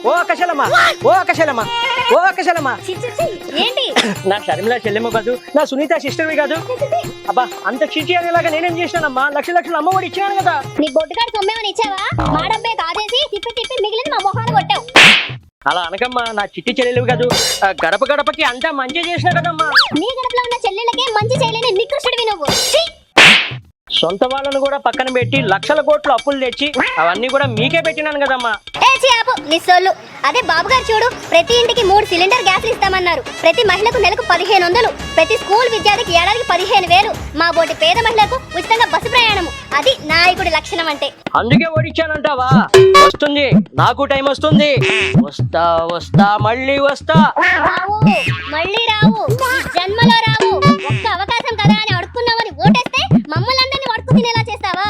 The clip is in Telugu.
ఓ అక్కశలమ్మా ఓ అక్కశలమ్మా ఓ అక్కశలమ్మా ఏంటి నా షర్మిల చెల్లెమ్మ కాదు, నా సునీత సిస్టర్వి కాదు. అబ్బా అంత చీటీ అనేలాగా నేనేం చేశానమ్మా? లక్షలు అమ్మ ఒడి ఇచ్చాను కదా. నీ బొట్టుగాడు సొమ్మేమని ఇచ్చావా? మా డబ్బే కాదేసి తిప్పి తిప్పి మిగిలింది మా మొహాలు కొట్టావు. అలా అనకమ్మా, నా చిట్టి చెల్లెలు కాదు. గడప గడపకి అంతా మంచి చేసిన కదమ్మా. నీ గడపలో ఉన్న చెల్లెళ్ళకే మంచి చేయలేని నికృష్టుడివి నువ్వు. ఛీ! సొంత వాళ్ళను కూడా పక్కన పెట్టి లక్షల కోట్లు అప్పులు తెచ్చి అవన్నీ కూడా మీకే పెట్టినాను కదమ్మా. ఆపు నీ సొల్లు. అదే బాబు గారు చూడు, ప్రతి ఇంటికి 3 సిలిండర్ గ్యాస్లు ఇస్తామన్నారు. ప్రతి మహిళకు నెలకు 1500, ప్రతి స్కూల్ విద్యార్థికి ఏడాదికి 15,000. మా బోటి పేద మహిళలకు ఉచితంగా బస్సు ప్రయాణము. అది నాయకుడి లక్షణం అంటే. అందుకే ఓడిచ్చానంటావా? వస్తుంది, నాకు టైం వస్తుంది. వస్తా వస్తా మళ్ళీ వస్తా. రావు, మళ్ళీ రావు, ఈ జన్మలో రావు. ఒక్క అవకాశం కదా అని అడుక్కున్నామని ఓటేస్తే మమ్మల్ని అందరినీ అడుక్కు తినేలా చేస్తావా?